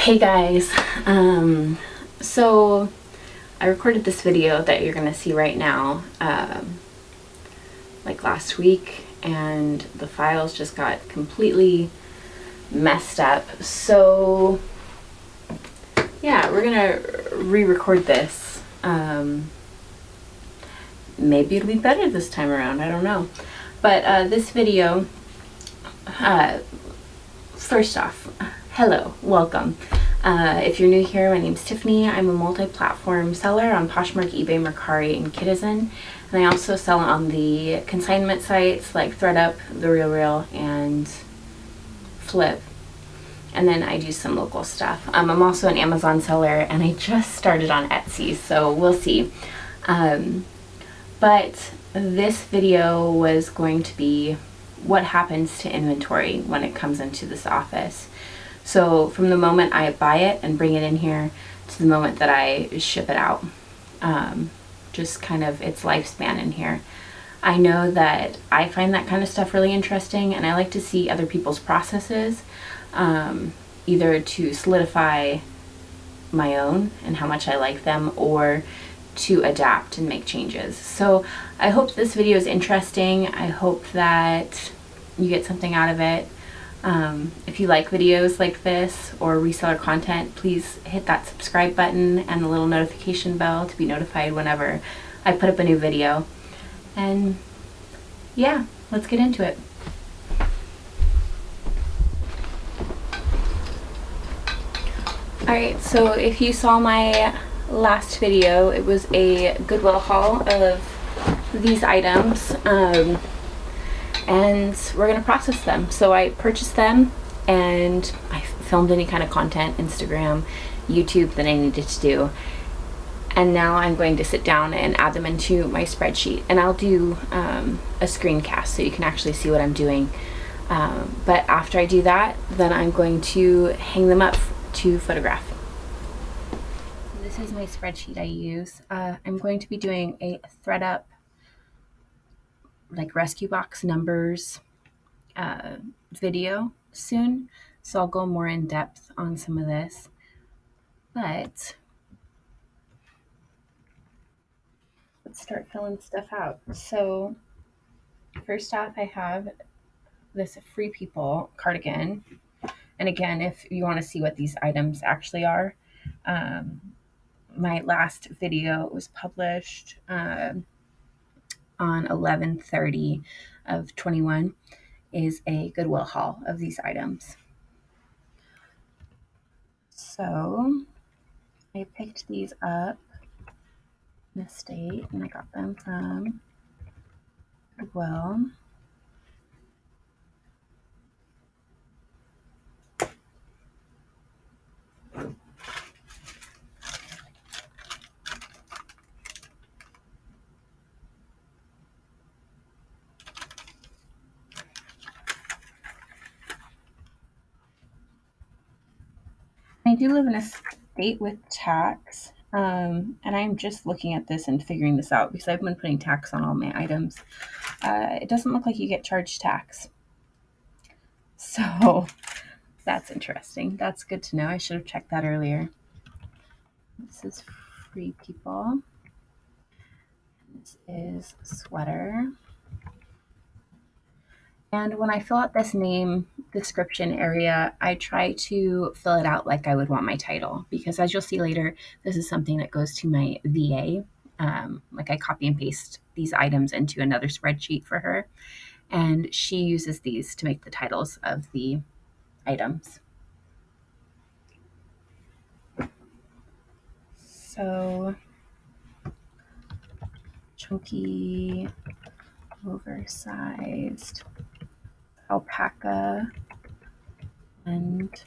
Hey guys, so I recorded this video that you're gonna see right now like last week, and the files just got completely messed up. So yeah, we're gonna re-record this. Maybe it'll be better this time around, I don't know. But this video, first off, hello, welcome. If you're new here, my name's Tiffany. I'm a multi-platform seller on Poshmark, eBay, Mercari, and Kidizen. And I also sell on the consignment sites like ThreadUp, The Real, and Flip. And then I do some local stuff. I'm also an Amazon seller, and I just started on Etsy, so we'll see. But this video was going to be what happens to inventory when it comes into this office. So from the moment I buy it and bring it in here to the moment that I ship it out, just kind of its lifespan in here. I know that I find that kind of stuff really interesting, and I like to see other people's processes, either to solidify my own and how much I like them, or to adapt and make changes. So I hope this video is interesting. I hope that you get something out of it. If you like videos like this or reseller content, please hit that subscribe button and the little notification bell to be notified whenever I put up a new video. And yeah, let's get into it. Alright, so if you saw my last video, it was a Goodwill haul of these items. And we're going to process them. So I purchased them and I filmed any kind of content, Instagram, YouTube, that I needed to do. And now I'm going to sit down and add them into my spreadsheet. And I'll do a screencast so you can actually see what I'm doing. But after I do that, then I'm going to hang them up to photograph. This is my spreadsheet I use. I'm going to be doing a ThreadUp, like rescue box numbers video soon, so I'll go more in depth on some of this. But let's start filling stuff out. So first off, I have this Free People cardigan, and again, if you want to see what these items actually are, my last video was published on 11/30 of 21, is a Goodwill haul of these items. So I picked these up in a state, and I got them from Goodwill. I do live in a state with tax, and I'm just looking at this and figuring this out because I've been putting tax on all my items. It doesn't look like you get charged tax. So that's interesting. That's good to know. I should have checked that earlier. This is Free People. This is Sweater. And when I fill out this name description area, I try to fill it out like I would want my title, because as you'll see later, this is something that goes to my VA. Like I copy and paste these items into another spreadsheet for her, and she uses these to make the titles of the items. So chunky, oversized, alpaca, and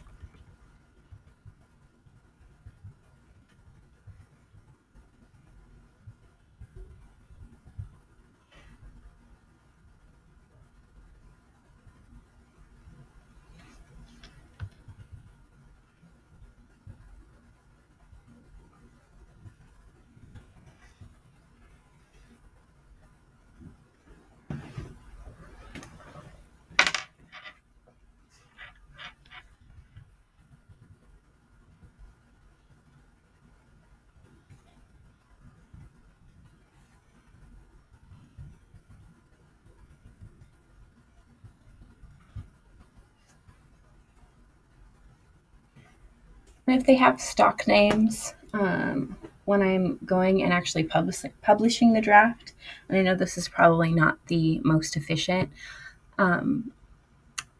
if they have stock names, when I'm going and actually publishing the draft, and I know this is probably not the most efficient,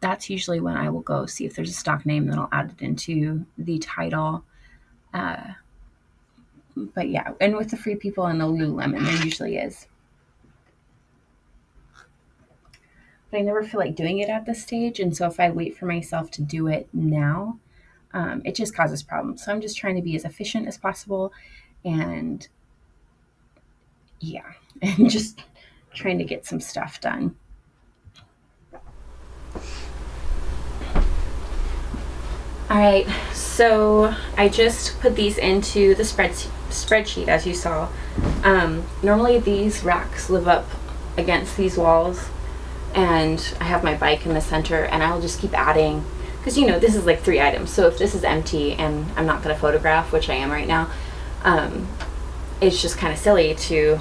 that's usually when I will go see if there's a stock name, then I'll add it into the title. But yeah, and with the Free People and the Lululemon, there usually is. But I never feel like doing it at this stage, and so if I wait for myself to do it now, it just causes problems. So I'm just trying to be as efficient as possible, and yeah, and just trying to get some stuff done. All right, so I just put these into the spreadsheet, as you saw. Normally these racks live up against these walls, and I have my bike in the center, and I'll just keep adding, because this is like 3 items. So if this is empty and I'm not going to photograph, which I am right now, it's just kind of silly to,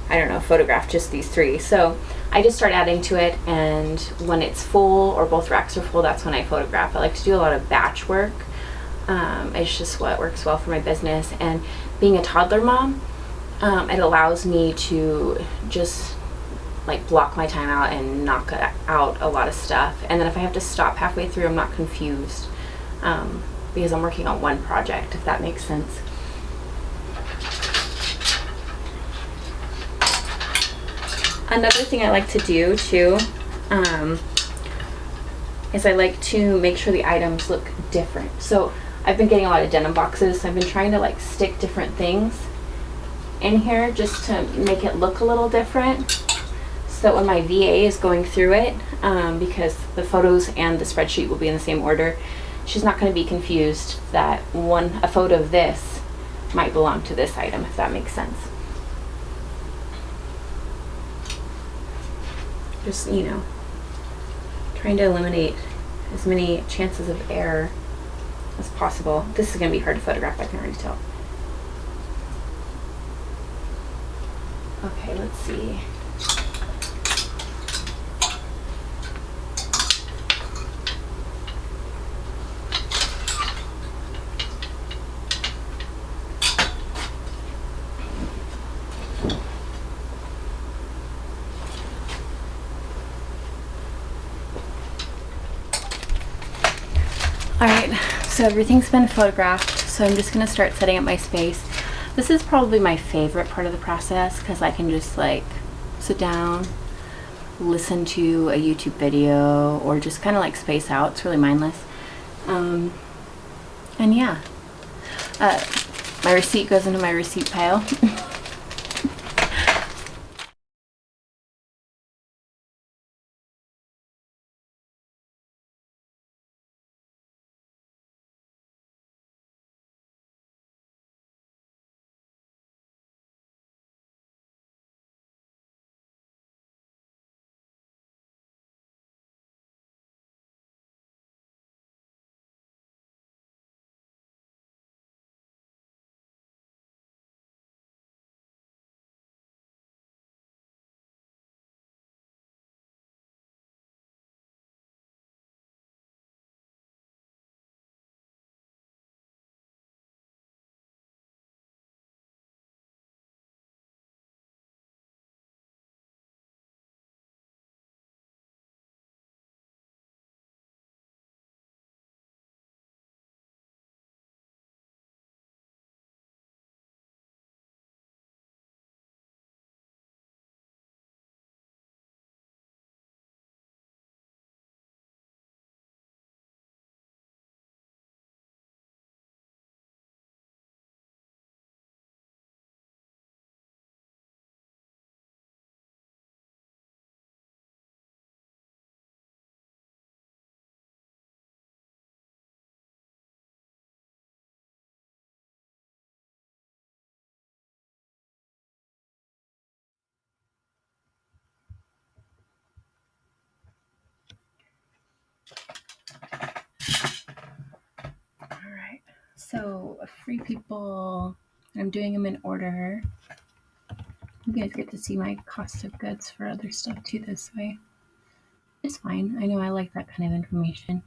I don't know, photograph just these 3. So I just start adding to it, and when it's full or both racks are full, that's when I photograph. I like to do a lot of batch work. It's just what works well for my business. And being a toddler mom, it allows me to just like block my time out and knock out a lot of stuff. And then if I have to stop halfway through, I'm not confused, because I'm working on one project, if that makes sense. Another thing I like to do too, is I like to make sure the items look different. So I've been getting a lot of denim boxes, so I've been trying to like stick different things in here just to make it look a little different, so that when my VA is going through it, because the photos and the spreadsheet will be in the same order, she's not going to be confused that a photo of this might belong to this item, if that makes sense. Just, trying to eliminate as many chances of error as possible. This is going to be hard to photograph, I can already tell. Okay, let's see. Alright, so everything's been photographed, so I'm just going to start setting up my space. This is probably my favorite part of the process, because I can just like sit down, listen to a YouTube video, or just kind of like space out. It's really mindless. And yeah, my receipt goes into my receipt pile. Alright, so Free People, I'm doing them in order. You guys get to see my cost of goods for other stuff too this way. It's fine. I know I like that kind of information.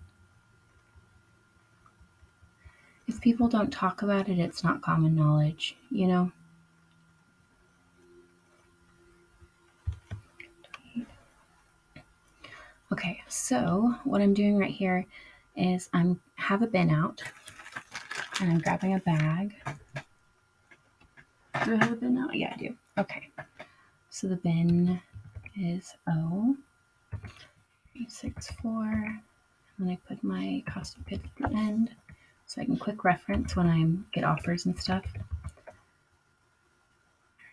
if people don't talk about it, it's not common knowledge, you know? Okay, so what I'm doing right here is have a bin out, and I'm grabbing a bag. Do I have a bin out? Yeah, I do. Okay, so the bin is 0864, and I put my cost of goods at the end so I can quick reference when I get offers and stuff. All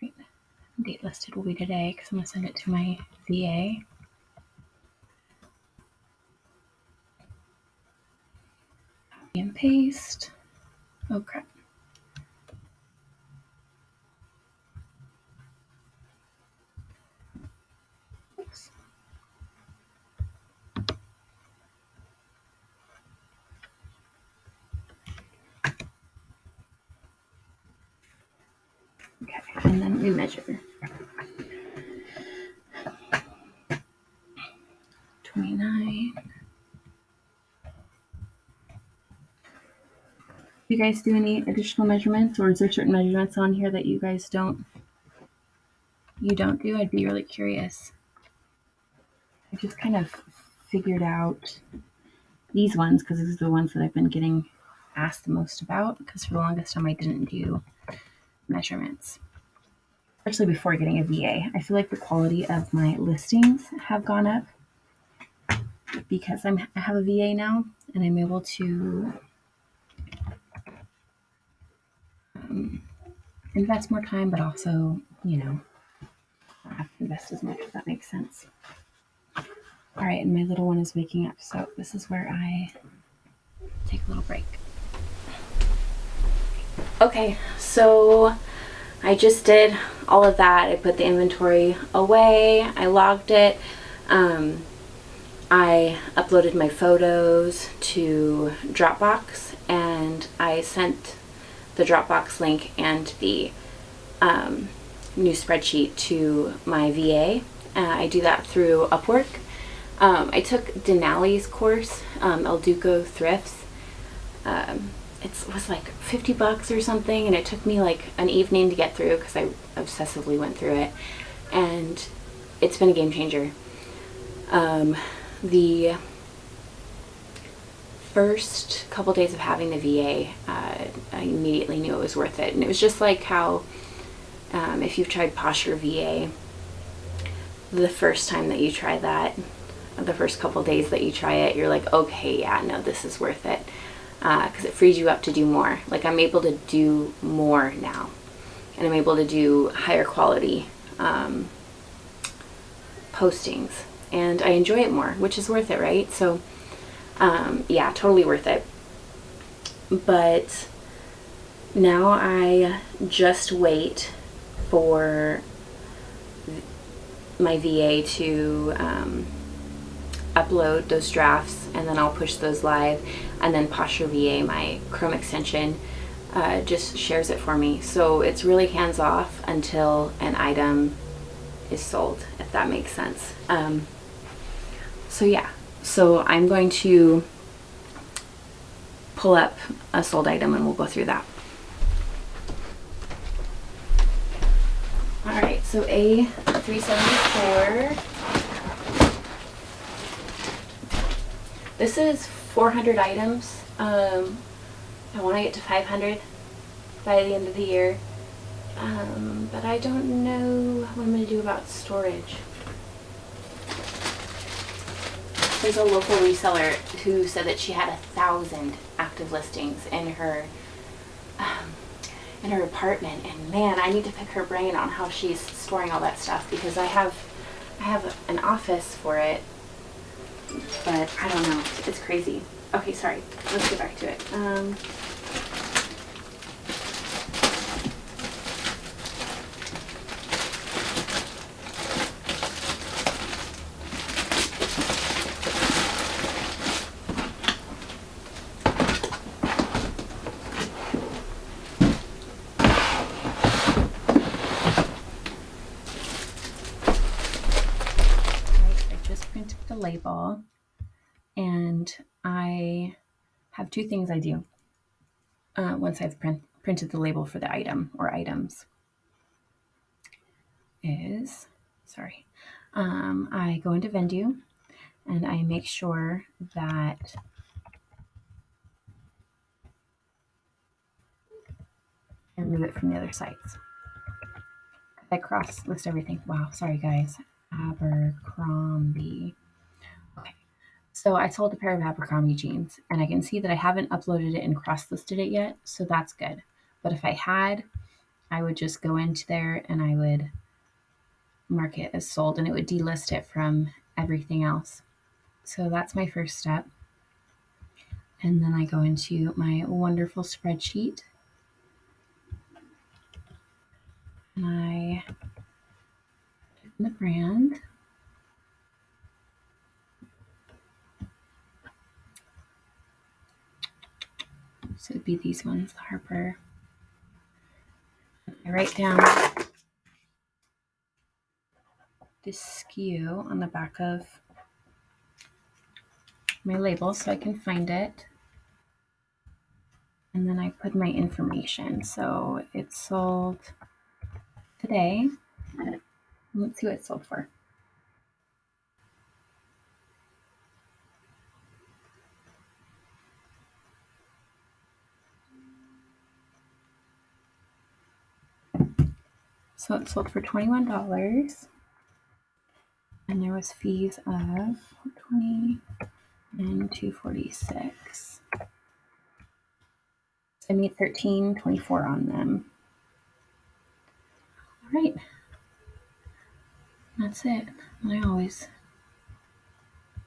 right, date listed will be today because I'm going to send it to my VA. Copy and paste. Oh crap. Oops. Okay, and then we measure. 29. Do you guys do any additional measurements, or is there certain measurements on here that you guys don't do? I'd be really curious. I just kind of figured out these ones because these are the ones that I've been getting asked the most about, because for the longest time I didn't do measurements, especially before getting a VA. I feel like the quality of my listings have gone up because I have a VA now, and I'm able to invest more time, but also, not have to invest as much, if that makes sense. All right, and my little one is waking up, so this is where I take a little break. Okay, so I just did all of that. I put the inventory away, I logged it, I uploaded my photos to Dropbox, and I sent the Dropbox link and the new spreadsheet to my VA. I do that through Upwork. I took Denali's course, El Duco Thrifts. It was like $50 or something, and it took me like an evening to get through because I obsessively went through it, and it's been a game changer. The first couple days of having the VA, I immediately knew it was worth it, and it was just like how if you've tried Poshmark VA, the first time that you try that, the first couple days that you try it, you're like, okay, yeah, no, this is worth it, because it frees you up to do more. Like, I'm able to do more now, and I'm able to do higher quality postings, and I enjoy it more, which is worth it, right? So yeah, totally worth it. But now I just wait for my VA to upload those drafts, and then I'll push those live, and then Poshmark VA, my Chrome extension, just shares it for me. So it's really hands off until an item is sold, if that makes sense. So yeah, so I'm going to pull up a sold item and we'll go through that. All right, so A374. This is 400 items. I want to get to 500 by the end of the year, but I don't know what I'm going to do about storage. There's a local reseller who said that she had 1,000 active listings in her apartment, and man, I need to pick her brain on how she's storing all that stuff, because I have an office for it, but I don't know. It's crazy. Okay, sorry. Let's get back to it. The label, and I have two things I do. once I've printed the label for the item or items is, sorry, I go into Vendu and I make sure that I remove it from the other sites. I cross list everything. Wow, sorry guys. Abercrombie. Okay, so I sold a pair of Abercrombie jeans and I can see that I haven't uploaded it and cross listed it yet, so that's good. But if I had, I would just go into there and I would mark it as sold and it would delist it from everything else. So that's my first step. And then I go into my wonderful spreadsheet and I put in the brand. So it'd be these ones, the Harper. I write down this SKU on the back of my label so I can find it. And then I put my information. So it's sold today. Let's see what it's sold for. So it sold for $21. And there was fees of $20 and $246. I made $13.24 on them. All right. That's it. And I always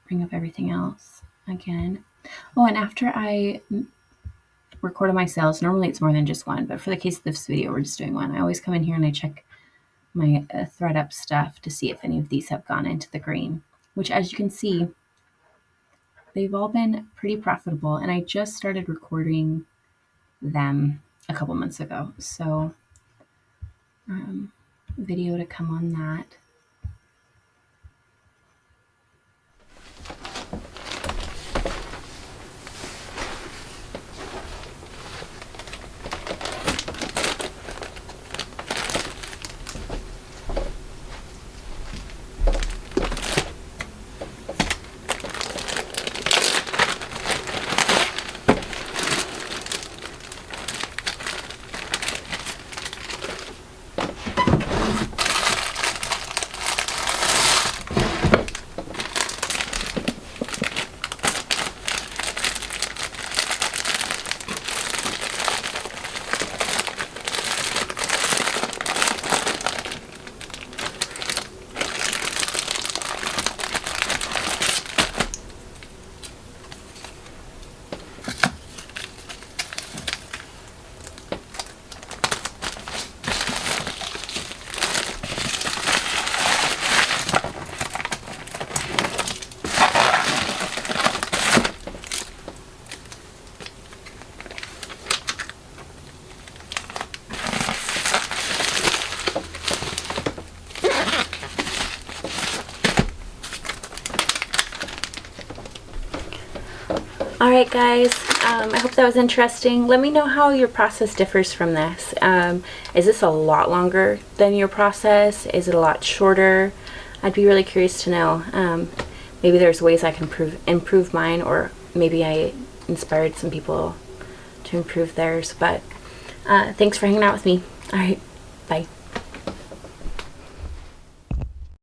bring up everything else again. Oh, and after I recorded my sales, normally it's more than just one, but for the case of this video, we're just doing one. I always come in here and I check my ThreadUp stuff to see if any of these have gone into the green, which as you can see, they've all been pretty profitable. And I just started recording them a couple months ago. So video to come on that. Alright guys, I hope that was interesting. Let me know how your process differs from this. Is this a lot longer than your process? Is it a lot shorter? I'd be really curious to know. Maybe there's ways I can improve mine, or maybe I inspired some people to improve theirs. But thanks for hanging out with me. Alright, bye.